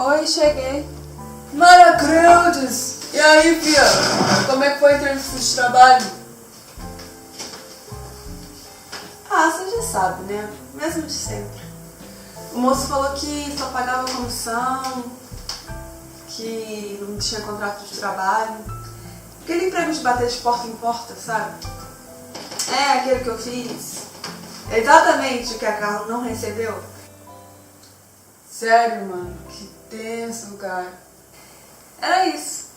Oi, cheguei. Maracreudes! E aí, fia? Como é que foi a entrevista de trabalho? Ah, você já sabe, né? Mesmo de sempre. O moço falou que só pagava comissão, que não tinha contrato de trabalho. Aquele emprego de bater de porta em porta, sabe? É, aquele que eu fiz. Exatamente o que a Carla não recebeu. Sério, mano, que tenso, cara. Era isso.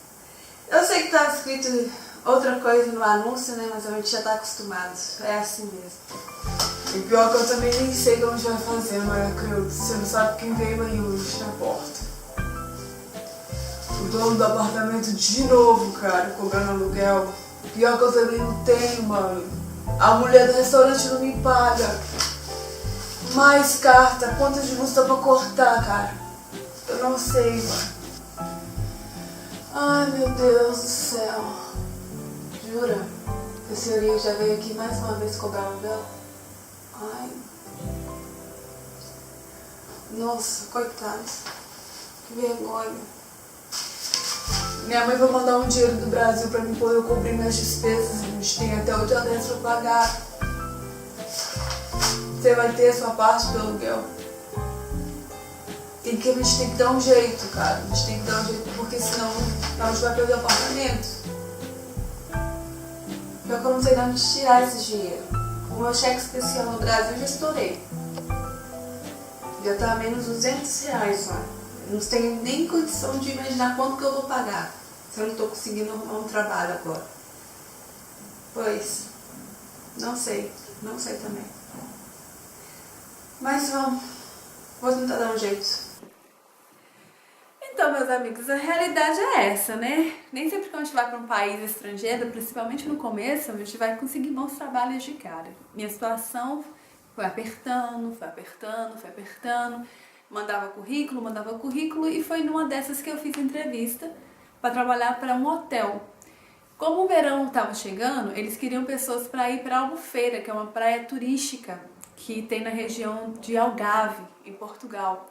Eu sei que estava escrito outra coisa no anúncio, né? Mas a gente já tá acostumado. É assim mesmo. E pior que eu também nem sei como a gente vai fazer, Maracreudes. Você não sabe quem veio aí hoje na porta. O dono do apartamento de novo, cara, cobrando aluguel. Pior que eu também não tenho, mano. A mulher do restaurante não me paga. Mais carta, conta de luz tá pra cortar, cara. Eu não sei, mano. Ai, meu Deus do céu. Jura? A senhoria já veio aqui mais uma vez cobrar aluguel? Ai. Nossa, coitado. Que vergonha. Minha mãe vai mandar um dinheiro do Brasil pra mim poder cobrir minhas despesas. A gente tem até o dia 10 pra pagar. Você vai ter a sua parte do aluguel. E que a gente tem que dar um jeito, cara. A gente tem que dar um jeito, porque senão a gente vai perder o apartamento. Pior que eu não sei de onde tirar esse dinheiro. O meu cheque especial no Brasil já estourei. Já tá a menos R$200, ó. Não tenho nem condição de imaginar quanto que eu vou pagar se eu não tô conseguindo arrumar um trabalho agora. Pois, não sei também. Mas vou tentar dar um jeito. Então, meus amigos, a realidade é essa, né? Nem sempre que a gente vai para um país estrangeiro, principalmente no começo, a gente vai conseguir bons trabalhos de cara. Minha situação foi apertando. Mandava currículo e foi numa dessas que eu fiz entrevista para trabalhar para um hotel. Como o verão estava chegando, eles queriam pessoas para ir para Albufeira, que é uma praia turística que tem na região de Algarve, em Portugal.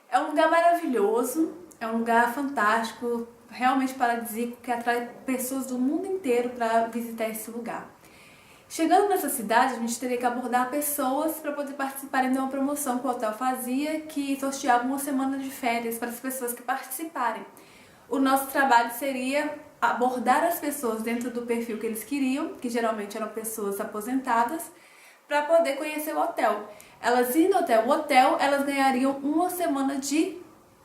É um lugar maravilhoso, é um lugar fantástico, realmente paradisíaco, que atrai pessoas do mundo inteiro para visitar esse lugar. Chegando nessa cidade, a gente teria que abordar pessoas para poder participarem de uma promoção que o hotel fazia, que sorteava uma semana de férias para as pessoas que participarem. O nosso trabalho seria abordar as pessoas dentro do perfil que eles queriam, que geralmente eram pessoas aposentadas, para poder conhecer o hotel. Elas indo até o hotel, elas ganhariam uma semana de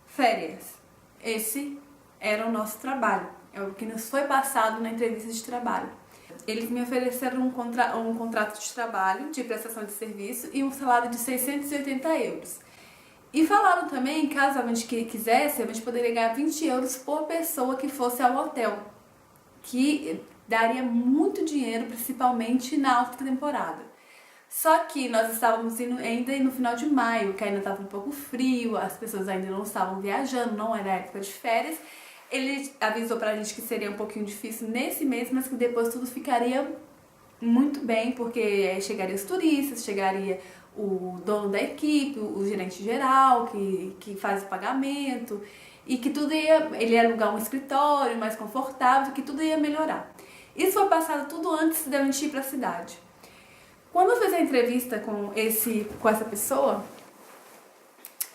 férias. Esse era o nosso trabalho, é o que nos foi passado na entrevista de trabalho. Eles me ofereceram um contrato de trabalho, de prestação de serviço e um salário de 680 euros. E falaram também, caso a gente quisesse, a gente poderia ganhar 20 euros por pessoa que fosse ao hotel, que daria muito dinheiro, principalmente na alta temporada. Só que nós estávamos indo ainda no final de maio, que ainda estava um pouco frio, as pessoas ainda não estavam viajando, não era época de férias. Ele avisou pra gente que seria um pouquinho difícil nesse mês, mas que depois tudo ficaria muito bem, porque chegaria os turistas, chegaria o dono da equipe, o gerente geral, que faz o pagamento, e que tudo ele ia alugar um escritório mais confortável, que tudo ia melhorar. Isso foi passado tudo antes de a gente ir pra cidade. Quando eu fiz a entrevista com essa pessoa,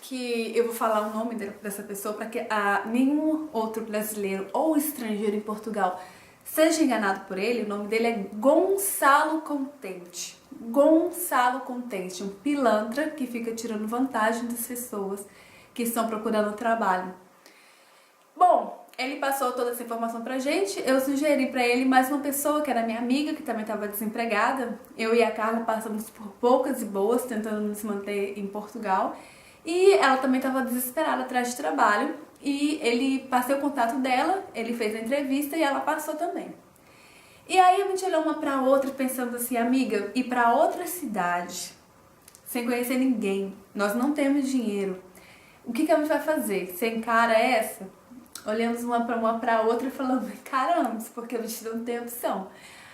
que eu vou falar o nome dessa pessoa para que nenhum outro brasileiro ou estrangeiro em Portugal seja enganado por ele. O nome dele é Gonçalo Contente. Gonçalo Contente, um pilantra que fica tirando vantagem das pessoas que estão procurando trabalho. Bom, ele passou toda essa informação pra gente, eu sugeri pra ele mais uma pessoa que era minha amiga, que também estava desempregada. Eu e a Carla passamos por poucas e boas tentando nos manter em Portugal. E ela também estava desesperada atrás de trabalho. E ele passou o contato dela, ele fez a entrevista e ela passou também. E aí a gente olhou uma pra outra pensando assim, amiga, ir pra outra cidade, sem conhecer ninguém, nós não temos dinheiro. O que a gente vai fazer? Você encara essa? Olhamos uma pra outra e falamos, caramba, porque a gente não tem opção.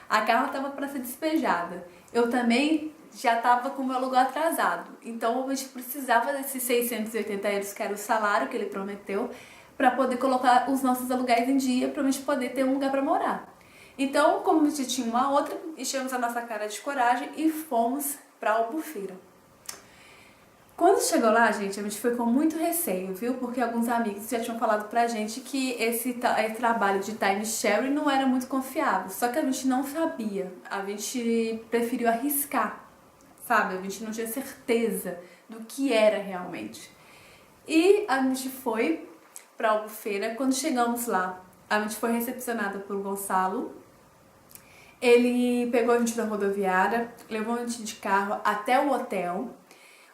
A Carla estava para ser despejada. Eu também já estava com o meu aluguel atrasado. Então a gente precisava desses 680 euros, que era o salário que ele prometeu, para poder colocar os nossos aluguéis em dia, para a gente poder ter um lugar para morar. Então, como a gente tinha uma outra, enchemos a nossa cara de coragem e fomos para Albufeira. Quando chegou lá, gente, a gente foi com muito receio, viu? Porque alguns amigos já tinham falado pra gente que esse trabalho de time sharing não era muito confiável. Só que a gente não sabia. A gente preferiu arriscar, sabe? A gente não tinha certeza do que era realmente. E a gente foi pra Albufeira. Quando chegamos lá, a gente foi recepcionada por Gonçalo. Ele pegou a gente da rodoviária, levou a gente de carro até o hotel.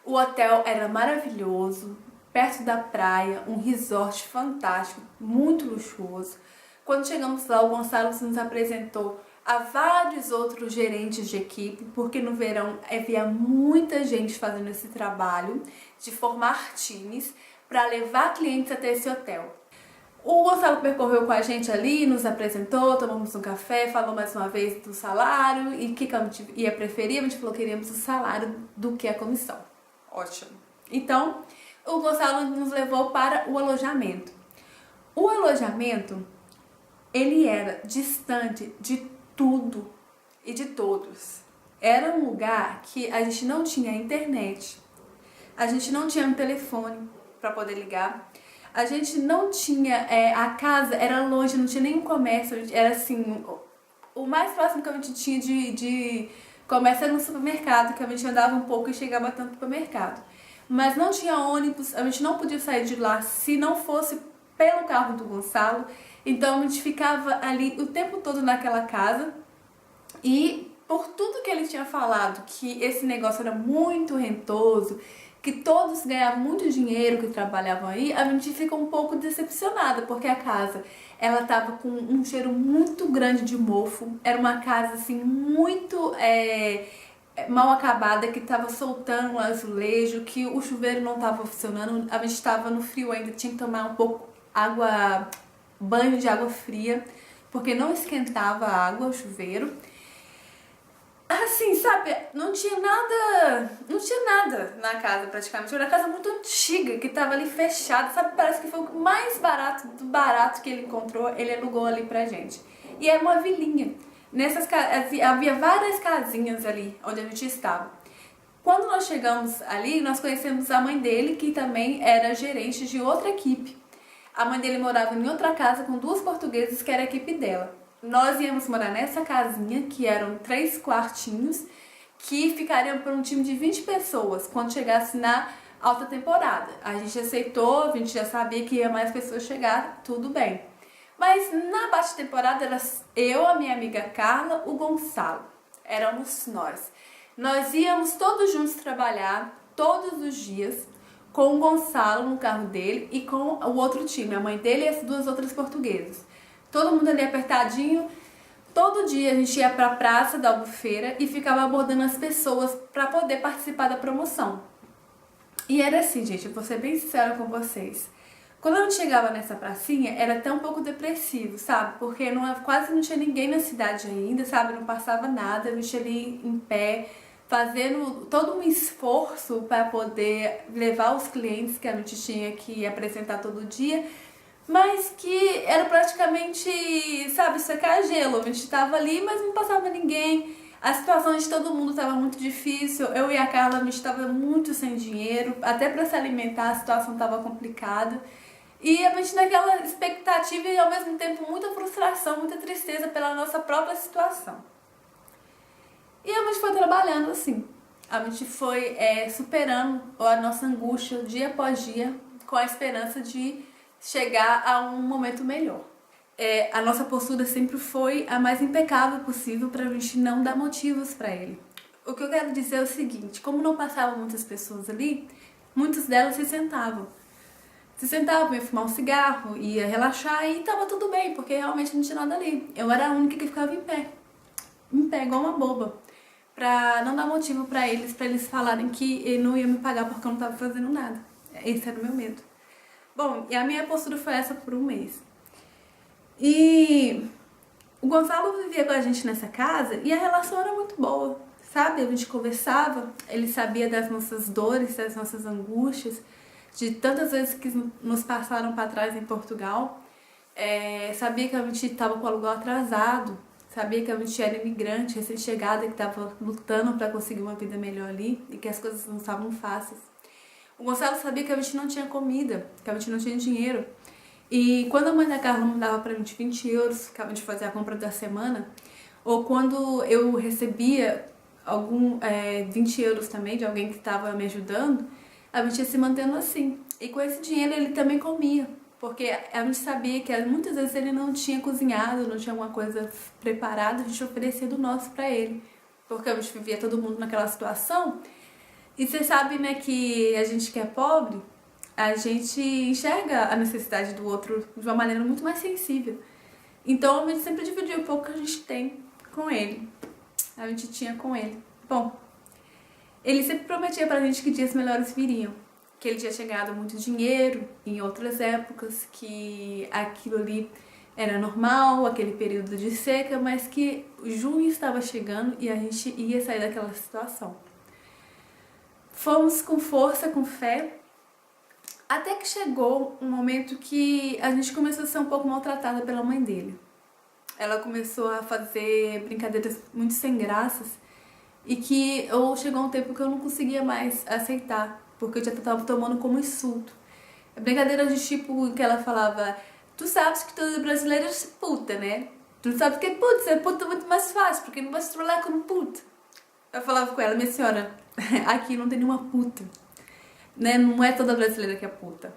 O hotel era maravilhoso, perto da praia, um resort fantástico, muito luxuoso. Quando chegamos lá, o Gonçalo nos apresentou a vários outros gerentes de equipe, porque no verão havia muita gente fazendo esse trabalho de formar times para levar clientes até esse hotel. O Gonçalo percorreu com a gente ali, nos apresentou, tomamos um café, falou mais uma vez do salário e o que a gente ia preferir. A gente falou que queríamos o salário do que a comissão. Ótimo. Então, o Gonçalo nos levou para o alojamento. O alojamento, ele era distante de tudo e de todos. Era um lugar que a gente não tinha internet, a gente não tinha um telefone para poder ligar, a gente não tinha, a casa era longe, não tinha nenhum comércio, era assim, o mais próximo que a gente tinha de comércio era no supermercado, que a gente andava um pouco e chegava tanto no supermercado. Mas não tinha ônibus, a gente não podia sair de lá se não fosse pelo carro do Gonçalo. Então a gente ficava ali o tempo todo naquela casa. E por tudo que ele tinha falado, que esse negócio era muito rentoso, que todos ganhavam muito dinheiro que trabalhavam aí, a gente fica um pouco decepcionada, porque a casa, ela tava com um cheiro muito grande de mofo. Era uma casa assim muito mal acabada, que tava soltando o azulejo, que o chuveiro não tava funcionando. A gente estava no frio ainda, tinha que tomar um pouco banho de água fria, porque não esquentava a água, o chuveiro. Assim, sabe, não tinha nada na casa praticamente. Era uma casa muito antiga, que tava ali fechada, sabe, parece que foi o mais barato do barato que ele encontrou, ele alugou ali pra gente. E era uma vilinha. Havia várias casinhas ali onde a gente estava. Quando nós chegamos ali, nós conhecemos a mãe dele, que também era gerente de outra equipe. A mãe dele morava em outra casa com 2 portugueses, que era a equipe dela. Nós íamos morar nessa casinha, que eram 3 quartinhos, que ficariam para um time de 20 pessoas quando chegasse na alta temporada. A gente aceitou, a gente já sabia que ia mais pessoas chegar, tudo bem. Mas na baixa temporada era eu, a minha amiga Carla, o Gonçalo. Éramos nós. Nós íamos todos juntos trabalhar, todos os dias, com o Gonçalo no carro dele e com o outro time, a mãe dele e as 2 outras portuguesas. Todo mundo ali apertadinho. Todo dia a gente ia para a praça da Albufeira e ficava abordando as pessoas para poder participar da promoção. E era assim, gente, eu vou ser bem sincera com vocês. Quando a gente chegava nessa pracinha, era até um pouco depressivo, sabe? Porque quase não tinha ninguém na cidade ainda, sabe? Não passava nada, a gente ali em pé, fazendo todo um esforço para poder levar os clientes que a gente tinha que apresentar todo dia, mas que era praticamente, sabe, secar gelo. A gente estava ali, mas não passava ninguém. A situação de todo mundo estava muito difícil. Eu e a Carla, a gente estava muito sem dinheiro. Até para se alimentar, a situação estava complicada. E a gente naquela expectativa e ao mesmo tempo muita frustração, muita tristeza pela nossa própria situação. E a gente foi trabalhando assim. A gente foi superando a nossa angústia dia após dia, com a esperança de chegar a um momento melhor. A nossa postura sempre foi a mais impecável possível para a gente não dar motivos para ele. O que eu quero dizer é o seguinte: como não passavam muitas pessoas ali, muitas delas se sentavam, ia fumar um cigarro, ia relaxar e tava tudo bem, porque realmente não tinha nada ali. Eu era a única que ficava em pé, igual uma boba, pra não dar motivo pra eles falarem que ele não ia me pagar porque eu não tava fazendo nada. Esse era o meu medo. Bom, e a minha postura foi essa por um mês. E o Gonçalo vivia com a gente nessa casa e a relação era muito boa, sabe? A gente conversava, ele sabia das nossas dores, das nossas angústias, de tantas vezes que nos passaram para trás em Portugal. Sabia que a gente estava com o aluguel atrasado, sabia que a gente era imigrante, recém-chegada, que estava lutando para conseguir uma vida melhor ali e que as coisas não estavam fáceis. O Gonçalo sabia que a gente não tinha comida, que a gente não tinha dinheiro. E quando a mãe da Carla mandava pra gente 20 euros, que a gente fazia a compra da semana, ou quando eu recebia 20 euros também de alguém que estava me ajudando, a gente ia se mantendo assim. E com esse dinheiro ele também comia, porque a gente sabia que muitas vezes ele não tinha cozinhado, não tinha alguma coisa preparada, a gente oferecia do nosso pra ele. Porque a gente vivia todo mundo naquela situação. E você sabe, né, que a gente que é pobre, a gente enxerga a necessidade do outro de uma maneira muito mais sensível. Então a gente sempre dividia um pouco que a gente tem com ele. A gente tinha com ele. Bom, ele sempre prometia pra gente que dias melhores viriam. Que ele tinha chegado muito dinheiro em outras épocas, que aquilo ali era normal, aquele período de seca, mas que junho estava chegando e a gente ia sair daquela situação. Fomos com força, com fé, até que chegou um momento que a gente começou a ser um pouco maltratada pela mãe dele. Ela começou a fazer brincadeiras muito sem graças e que chegou um tempo que eu não conseguia mais aceitar, porque eu já estava tomando como insulto. Brincadeira de tipo que ela falava: tu sabes que todo brasileiro é puta, né? Tu sabes que é puta, ser puta é muito mais fácil, porque não vai se trollar como puta. Eu falava com ela: minha senhora, aqui não tem nenhuma puta, né? Não é toda brasileira que é puta.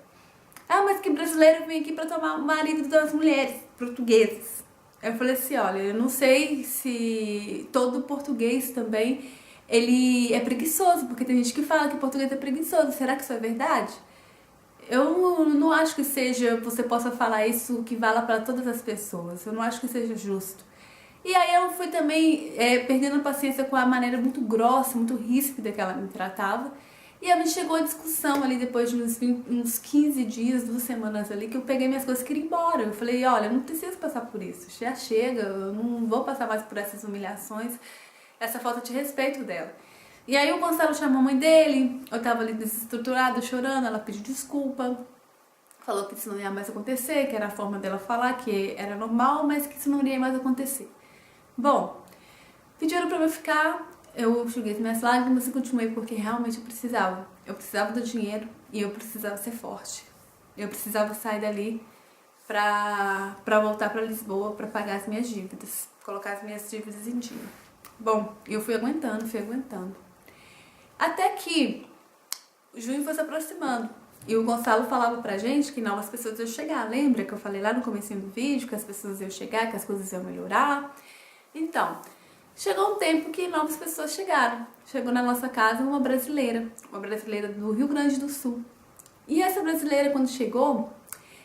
Ah, mas que brasileiro vem aqui pra tomar o marido das mulheres portuguesas. Eu falei assim: olha, eu não sei se todo português também ele é preguiçoso, porque tem gente que fala que português é preguiçoso. Será que isso é verdade? Eu não acho que você possa falar isso que vala para todas as pessoas. Eu não acho que seja justo. E aí eu fui também perdendo paciência com a maneira muito grossa, muito ríspida que ela me tratava. E a gente chegou à discussão ali depois de uns 15 dias, 2 semanas ali, que eu peguei minhas coisas e queria ir embora. Eu falei: olha, eu não preciso passar por isso, já chega, eu não vou passar mais por essas humilhações, essa falta de respeito dela. E aí o Gonçalo chamou a mãe dele, eu tava ali desestruturada, chorando, ela pediu desculpa, falou que isso não ia mais acontecer, que era a forma dela falar, que era normal, mas que isso não iria mais acontecer. Bom, pediram pra eu ficar, eu enxuguei as minhas lágrimas e continuei porque realmente eu precisava. Eu precisava do dinheiro e eu precisava ser forte. Eu precisava sair dali pra voltar pra Lisboa, pra pagar as minhas dívidas, colocar as minhas dívidas em dia. Bom, eu fui aguentando. Até que junho foi se aproximando. E o Gonçalo falava pra gente que novas pessoas iam chegar. Lembra que eu falei lá no comecinho do vídeo que as pessoas iam chegar, que as coisas iam melhorar? Então, chegou um tempo que novas pessoas chegaram. Chegou na nossa casa uma brasileira do Rio Grande do Sul. E essa brasileira, quando chegou,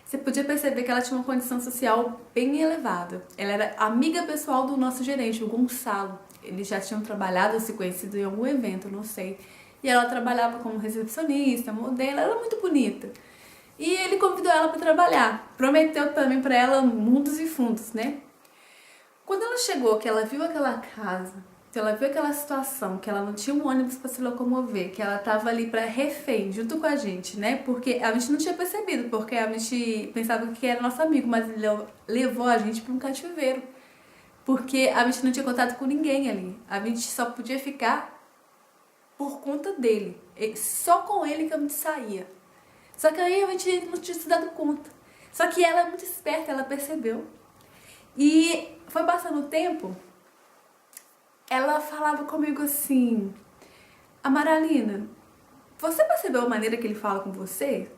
você podia perceber que ela tinha uma condição social bem elevada. Ela era amiga pessoal do nosso gerente, o Gonçalo. Eles já tinham trabalhado, se conhecido em algum evento, não sei. E ela trabalhava como recepcionista, modelo, ela era muito bonita. E ele convidou ela para trabalhar. Prometeu também para ela mundos e fundos, né? Quando ela chegou, que ela viu aquela casa, que ela viu aquela situação, que ela não tinha um ônibus para se locomover, que ela tava ali para refém, junto com a gente, né? Porque a gente não tinha percebido, porque a gente pensava que era nosso amigo, mas ele levou a gente para um cativeiro. Porque a gente não tinha contato com ninguém ali. A gente só podia ficar por conta dele. Só com ele que a gente saía. Só que aí a gente não tinha se dado conta. Só que ela é muito esperta, ela percebeu. E foi passando o tempo, ela falava comigo assim: Amaralina, você percebeu a maneira que ele fala com você?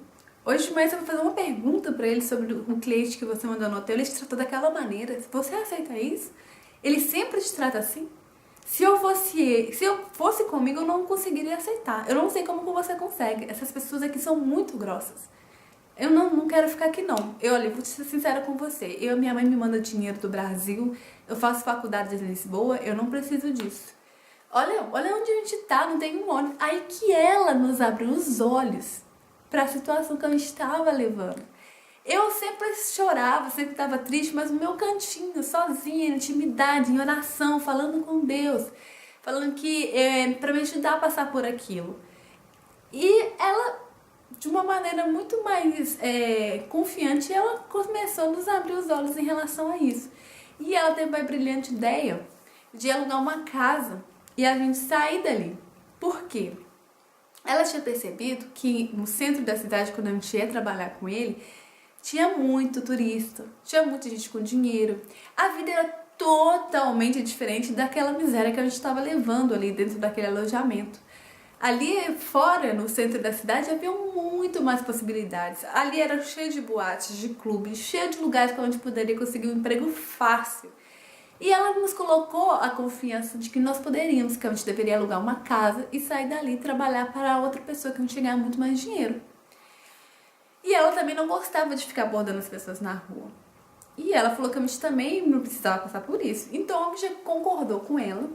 Hoje de manhã você vai fazer uma pergunta pra ele sobre o cliente que você mandou no hotel, ele te tratou daquela maneira. Você aceita isso? Ele sempre te trata assim? Se eu fosse comigo, eu não conseguiria aceitar. Eu não sei como você consegue. Essas pessoas aqui são muito grossas. Eu não quero ficar aqui não. Olha, vou ser sincera com você. Minha mãe me manda dinheiro do Brasil, eu faço faculdade em Lisboa, eu não preciso disso. Olha onde a gente tá, não tem um ônibus. Aí que ela nos abriu os olhos para a situação que eu estava levando. Eu sempre chorava, sempre estava triste, mas no meu cantinho, sozinha, em intimidade, em oração, falando com Deus. falando que para me ajudar a passar por aquilo. E ela, de uma maneira muito mais confiante, ela começou a nos abrir os olhos em relação a isso. E ela teve a brilhante ideia de alugar uma casa e a gente sair dali. Por quê? Ela tinha percebido que no centro da cidade, quando a gente ia trabalhar com ele, tinha muito turista, tinha muita gente com dinheiro. A vida era totalmente diferente daquela miséria que a gente estava levando ali dentro daquele alojamento. Ali fora, no centro da cidade, havia muito mais possibilidades. Ali era cheio de boates, de clubes, cheio de lugares que a gente poderia conseguir um emprego fácil. E ela nos colocou a confiança de que nós poderíamos, que a gente deveria alugar uma casa e sair dali e trabalhar para outra pessoa que a gente ia ganhar muito mais dinheiro. E ela também não gostava de ficar abordando as pessoas na rua. E ela falou que a gente também não precisava passar por isso. Então a gente concordou com ela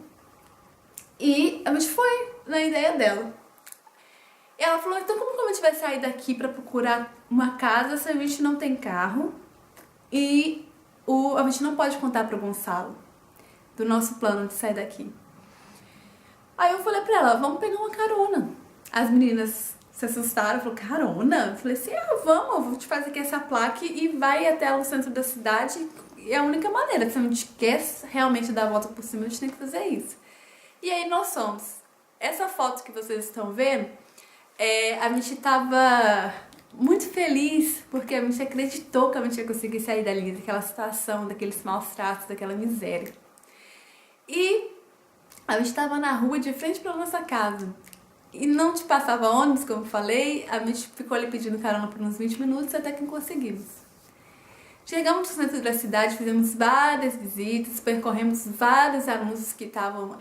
e a gente foi na ideia dela. E ela falou, então como que a gente vai sair daqui para procurar uma casa se a gente não tem carro e a gente não pode contar pro Gonçalo do nosso plano de sair daqui? Aí eu falei pra ela, vamos pegar uma carona. As meninas se assustaram, falaram, carona? Eu falei assim, vamos, eu vou te fazer aqui essa placa e vai até o centro da cidade. É a única maneira, se a gente quer realmente dar a volta por cima, a gente tem que fazer isso. E aí nós fomos. Essa foto que vocês estão vendo, a gente tava muito feliz, porque a gente acreditou que a gente ia conseguir sair dali, daquela situação, daqueles maus tratos, daquela miséria. E a gente tava na rua de frente pra nossa casa. E não te passava ônibus, como eu falei, a gente ficou ali pedindo carona por uns 20 minutos até que conseguimos. Chegamos no centro da cidade, fizemos várias visitas, percorremos vários anúncios que estavam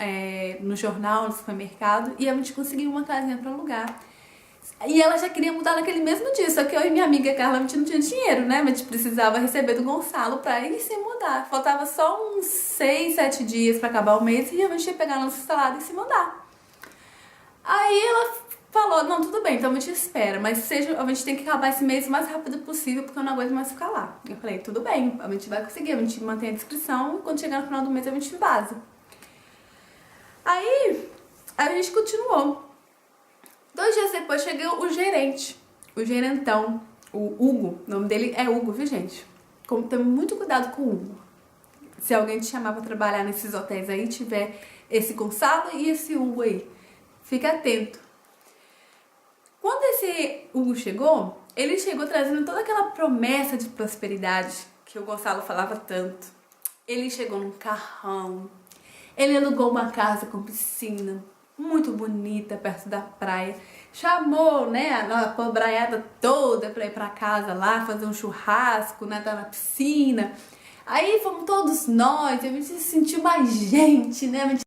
no jornal, no supermercado, e a gente conseguiu uma casinha para alugar. E ela já queria mudar naquele mesmo dia, só que eu e minha amiga Carla, a gente não tinha dinheiro, né? A gente precisava receber do Gonçalo pra ir se mudar. Faltava só uns 6, 7 dias pra acabar o mês e a gente ia pegar nosso salário e se mudar. Aí ela falou, não, tudo bem, então a gente espera, mas a gente tem que acabar esse mês o mais rápido possível, porque eu não aguento mais ficar lá. Eu falei, tudo bem, a gente vai conseguir, a gente mantém a inscrição e quando chegar no final do mês a gente vaza. Aí a gente continuou. 2 dias depois chegou o gerente, o gerentão, o Hugo, o nome dele é Hugo, viu gente? Tome muito cuidado com o Hugo. Se alguém te chamar pra trabalhar nesses hotéis aí, tiver esse Gonçalo e esse Hugo aí, fica atento. Quando esse Hugo chegou, ele chegou trazendo toda aquela promessa de prosperidade que o Gonçalo falava tanto. Ele chegou num carrão, ele alugou uma casa com piscina, muito bonita, perto da praia. Chamou, né, a pobraiada toda pra ir pra casa lá, fazer um churrasco, nadar na piscina. Aí fomos todos nós, a gente se sentiu mais gente, né?